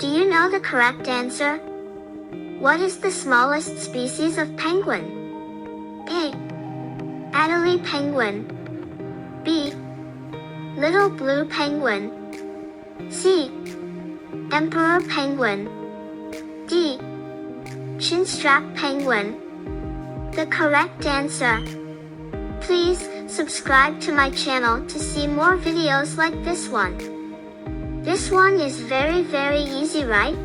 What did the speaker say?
Do you know the correct answer? What is the smallest species of penguin? A. Adelie penguin. B. Little blue penguin. C. Emperor penguin. D. Chinstrap penguin. The correct answer. Please subscribe to my channel to see more videos like this one. This one is very easy, right?